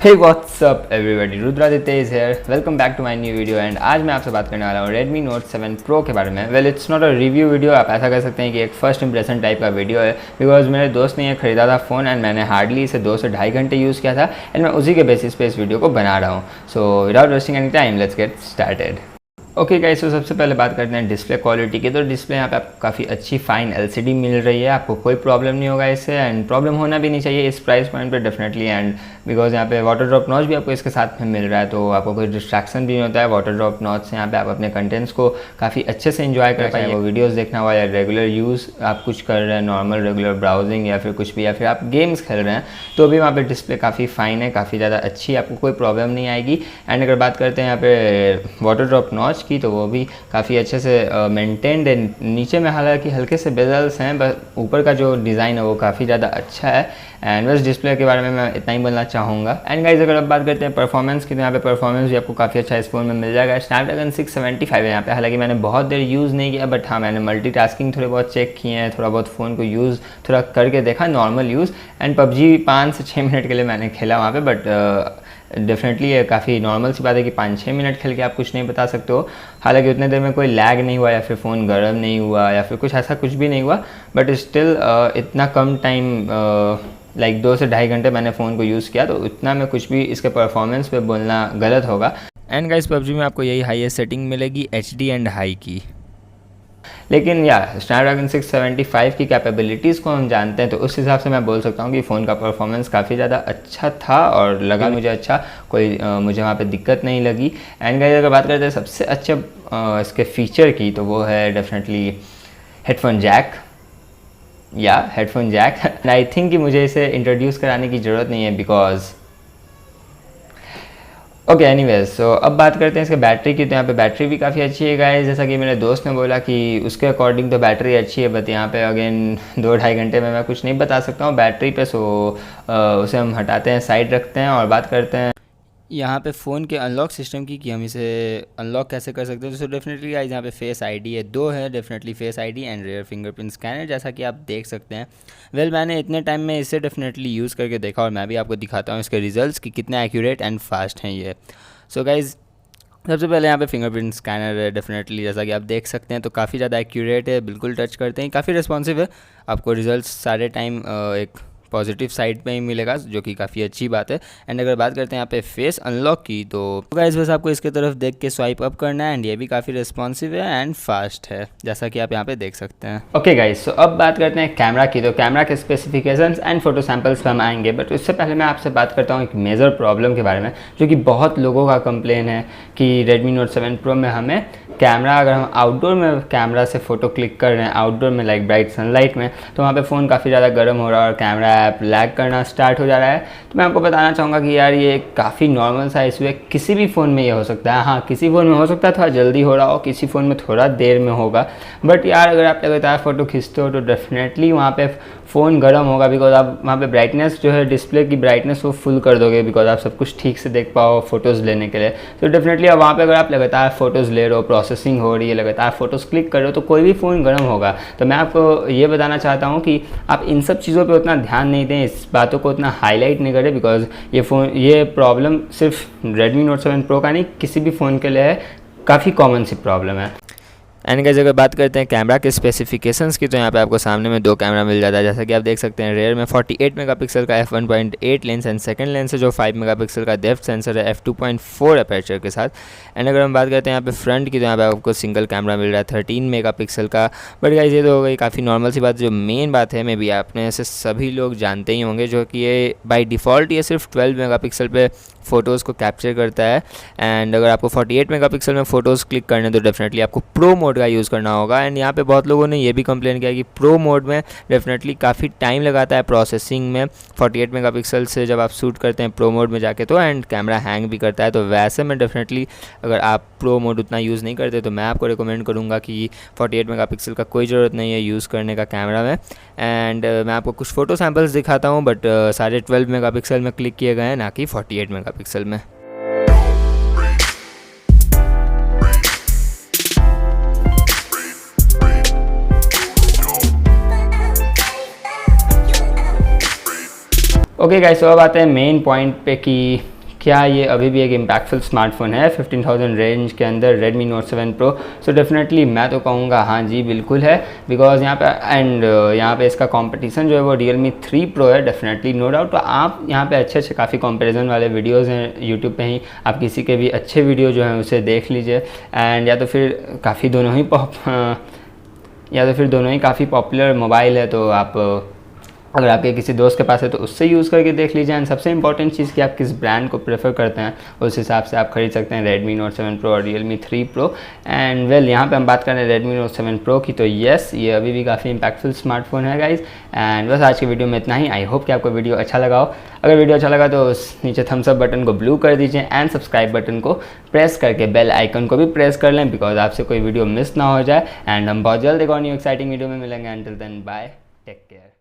Hey what's up everybody, Rudraditya is here. Welcome back to my new video. And आज मैं आपसे बात करने वाला हूँ Redmi Note 7 Pro के बारे में। Well it's not a review video, आप ऐसा कर सकते हैं कि एक फर्स्ट इंप्रेशन टाइप का वीडियो है, बिकॉज मेरे दोस्त ने ये खरीदा था फ़ोन एंड मैंने हार्डली इसे 2 से ढाई घंटे यूज़ किया था एंड मैं उसी के बेसिस पे इस वीडियो को बना रहा हूँ। So without wasting any time let's get started. Okay guys, तो सबसे पहले बात करते हैं डिस्प्ले क्वालिटी की। तो डिस्प्ले यहाँ पे आपको काफ़ी अच्छी फाइन LCD मिल रही है, आपको कोई प्रॉब्लम नहीं होगा इससे एंड प्रॉब्लम होना भी नहीं चाहिए इस प्राइस पॉइंट पे डेफिनेटली। एंड बिकॉज यहाँ पे वाटर ड्रॉप नॉच भी आपको इसके साथ में मिल रहा है, तो आपको कोई डिस्ट्रैक्शन भी नहीं होता है वाटर ड्रॉप नॉच से। यहाँ पे आप अपने कंटेंट्स को काफ़ी अच्छे से इंजॉय कर पाएंगे। वो वीडियोज़ देखना हुआ या रेगुलर यूज़ आप कुछ कर रहे हैं, नॉर्मल रेगुलर ब्राउजिंग या फिर कुछ भी, या फिर आप गेम्स खेल रहे हैं, तो भी वहाँ पे डिस्प्ले काफ़ी फाइन है, काफ़ी ज़्यादा अच्छी, आपको कोई प्रॉब्लम नहीं आएगी। एंड अगर बात करते हैं यहाँ पे वाटर ड्रॉप नॉच की, तो वो भी काफ़ी अच्छे से मेंटेन्ड है। नीचे में हालांकि हल्के से बेजल्स हैं, बस ऊपर का जो डिज़ाइन है वो काफ़ी ज़्यादा अच्छा है। एंड बस डिस्प्ले के बारे में मैं इतना ही बोलना चाहूँगा। एंड गाइस, अगर आप बात करते हैं परफॉर्मेंस की, तो यहाँ पे परफॉर्मेंस भी आपको काफ़ी अच्छा इस फोन में मिल जाएगा। स्नैपड्रैगन 675 है यहाँ पे, हालांकि मैंने बहुत देर यूज़ नहीं किया, बट हाँ मैंने मल्टीटास्किंग थोड़े बहुत चेक किए हैं, थोड़ा बहुत फ़ोन को यूज़ थोड़ा करके देखा, नॉर्मल यूज़। एंड PUBG 5 से 6 मिनट के लिए मैंने खेला वहाँ पर, बट डेफिनेटली ये काफ़ी नॉर्मल सी बात है कि 5-6 मिनट खेल के आप कुछ नहीं बता सकते हो। हालांकि उतने देर में कोई लैग नहीं हुआ या फिर फ़ोन गर्म नहीं हुआ या फिर कुछ ऐसा कुछ भी नहीं हुआ, बट स्टिल इतना कम टाइम लाइक 2 से ढाई घंटे मैंने फ़ोन को यूज़ किया, तो इतना में कुछ भी इसके परफॉर्मेंस पे बोलना गलत होगा। एंड गाइस, PUBG में आपको यही हाईएस्ट सेटिंग मिलेगी, HD एंड हाई की। लेकिन या स्नैपड्रैगन 675 की कैपेबिलिटीज़ को हम जानते हैं, तो उस हिसाब से मैं बोल सकता हूँ कि फ़ोन का परफॉर्मेंस काफ़ी ज़्यादा अच्छा था और लगा मुझे अच्छा, कोई मुझे वहाँ पे दिक्कत नहीं लगी। एंड गाइस, अगर बात करते हैं सबसे अच्छे इसके फ़ीचर की, तो वो है definitely headphone jack. Headphone jack and I think कि मुझे इसे इंट्रोड्यूस कराने की ज़रूरत नहीं है, बिकॉज ओके एनीवेज। सो अब बात करते हैं इसके बैटरी की। तो यहाँ पे बैटरी भी काफ़ी अच्छी है गाइस, जैसा कि मेरे दोस्त ने बोला कि उसके अकॉर्डिंग तो बैटरी अच्छी है, बट यहाँ पे अगेन 2-2.5 घंटे में मैं कुछ नहीं बता सकता हूँ बैटरी पे। सो उसे हम हटाते हैं, साइड रखते हैं और बात करते हैं यहाँ पे फ़ोन के अनलॉक सिस्टम की, कि हम इसे अनलॉक कैसे कर सकते हैं। तो डेफिनेटली गाइस, यहाँ पे फेस आईडी है, 2 है definitely, face ID and rear fingerprint scanner, जैसा कि आप देख सकते हैं। वेल मैंने इतने टाइम में इसे डेफिनेटली यूज़ करके देखा और मैं भी आपको दिखाता हूँ इसके रिजल्ट्स कि कितने एक्यूरेट एंड फास्ट हैं ये। सो गाइज़, सबसे पहले यहाँ पे फिंगरप्रिंट स्कैनर है डेफिनेटली, जैसा कि आप देख सकते हैं, तो काफ़ी ज़्यादा एक्यूरेट है, बिल्कुल टच करते हैं, काफ़ी रिस्पॉन्सिव है। आपको रिजल्ट्स सारे टाइम एक पॉजिटिव साइड पे ही मिलेगा, जो कि काफ़ी अच्छी बात है। एंड अगर बात करते हैं यहाँ पे फेस अनलॉक की, तो गाइस बस आपको इसके तरफ देख के स्वाइप अप करना है एंड ये भी काफ़ी रिस्पॉन्सिव है एंड फास्ट है, जैसा कि आप यहाँ पे देख सकते हैं। ओके गाइस, सो अब बात करते हैं कैमरा की। तो कैमरा के स्पेसिफिकेशंस एंड फोटो सैम्पल्स पर हम आएंगे, बट उससे पहले मैं आपसे बात करता हूँ एक मेजर प्रॉब्लम के बारे में, जो कि बहुत लोगों का कंप्लेन है कि Redmi Note 7 Pro में हमें कैमरा, अगर हम आउटडोर में कैमरा से फ़ोटो क्लिक कर रहे हैं, आउटडोर में लाइक ब्राइट सनलाइट में, तो वहाँ पे फ़ोन काफ़ी ज़्यादा गर्म हो रहा है और कैमरा ऐप लैग करना स्टार्ट हो जा रहा है। तो मैं आपको बताना चाहूँगा कि यार ये काफ़ी नॉर्मल सा इशू है, किसी भी फ़ोन में ये हो सकता है। हाँ, किसी फ़ोन में हो सकता है थोड़ा जल्दी हो रहा हो, किसी फ़ोन में थोड़ा देर में होगा, बट यार अगर आप लगातार फ़ोटो खींचते हो तो डेफिनेटली वहाँ पे फ़ोन गर्म होगा, बिकॉज आप वहाँ पे ब्राइटनेस जो है, डिस्प्ले की ब्राइटनेस वो फुल कर दोगे, बिकॉज आप सब कुछ ठीक से देख पाओ फ़ोटोज़ लेने के लिए। तो डेफिनेटली अब वहाँ पे अगर आप लगातार फ़ोटोज़ ले रहे हो, प्रोसेसिंग हो रही है, लगातार फ़ोटोज़ क्लिक कर रहे हो, तो कोई भी फ़ोन गर्म होगा। तो मैं आपको ये बताना चाहता हूँ कि आप इन सब चीज़ों पर उतना ध्यान नहीं दें, इस बातों को उतना हाईलाइट नहीं करें, बिकॉज ये प्रॉब्लम सिर्फ Redmi Note 7 Pro का नहीं, किसी भी फ़ोन के लिए है, काफ़ी कॉमन सी प्रॉब्लम है। एंड गाइस, अगर बात करते हैं कैमरा के स्पेसिफिकेशंस की, तो यहाँ पे आपको सामने में 2 कैमरा मिल जाता है, जैसा कि आप देख सकते हैं। रेयर में 48 मेगापिक्सल का f1.8 lens and second lens है जो 5 मेगापिक्सल का डेप्थ सेंसर है f2.4 अपर्चर के साथ। एंड अगर हम बात करते हैं यहाँ पे फ्रंट की, तो यहाँ पे आपको सिंगल कैमरा मिल रहा है 13 मेगापिक्सल का। बट गाइस, ये तो हो गई काफ़ी नॉर्मल सी बात। जो मेन बात है, मे बी आपने ऐसे सभी लोग जानते ही होंगे, जो कि ये बाई डिफ़ॉल्ट ये सिर्फ 12 मेगापिक्सल पे फ़ोटोज़ को कैप्चर करता है। एंड अगर आपको 48 मेगापिक्सल में फ़ोटोज़ क्लिक करने, तो डेफिनेटली आपको प्रो मोड का यूज़ करना होगा। एंड यहाँ पे बहुत लोगों ने ये भी कंप्लेन किया कि प्रो मोड में डेफिनेटली काफ़ी टाइम लगाता है प्रोसेसिंग में, 48 मेगापिक्सल से जब आप शूट करते हैं प्रो मोड में जाके, तो एंड कैमरा हैंग भी करता है। तो वैसे में डेफिनेटली अगर आप प्रो मोड उतना यूज़ नहीं करते, तो मैं आपको रिकमेंड करूँगा कि 48 मेगापिक्सल का कोई ज़रूरत नहीं है यूज़ करने का कैमरा में। एंड मैं आपको कुछ फ़ोटो सैम्पल्स दिखाता हूँ, बट सारे 12 मेगापिक्सल में क्लिक किए गए हैं, ना कि 48 मेगापिक्सल में। ओके गाइस, तो अब आते हैं मेन पॉइंट पे कि क्या ये अभी भी एक इम्पैक्टफुल स्मार्टफोन है 15,000 रेंज के अंदर Redmi Note 7 Pro। So definitely मैं तो कहूँगा हाँ जी बिल्कुल है, बिकॉज यहाँ पे यहाँ पे इसका कंपटीशन जो है वो Realme 3 Pro है, डेफिनेटली नो डाउट। तो आप यहाँ पे अच्छे काफ़ी कंपैरिजन वाले वीडियोस हैं यूट्यूब पे ही, आप किसी के भी अच्छे वीडियो जो हैं उसे देख लीजिए। एंड या तो फिर दोनों ही काफ़ी पॉपुलर मोबाइल है, तो आप अगर आपके किसी दोस्त के पास है तो उससे यूज़ करके देख लीजिए। एंड सबसे इंपॉर्टेंट चीज़ कि आप किस ब्रांड को प्रेफर करते हैं, उस हिसाब से आप खरीद सकते हैं Redmi Note 7 Pro और Realme 3 Pro। एंड वेल यहाँ पे हम बात कर रहे हैं Redmi Note 7 Pro की, तो येस ये अभी भी काफ़ी इंपैक्टफुल स्मार्टफोन है गाइज। एंड बस आज की वीडियो में इतना ही। आई होप कि आपको वीडियो अच्छा लगा हो। अगर वीडियो अच्छा लगा तो उस नीचे थम्स अप बटन को ब्लू कर दीजिए एंड सब्सक्राइब बटन को प्रेस करके बेल आइकन को भी प्रेस कर लें, बिकॉज आपसे कोई वीडियो मिस ना हो जाए। एंड हम बहुत जल्द एक और न्यू एक्साइटिंग वीडियो में मिलेंगे। Until then bye, take care.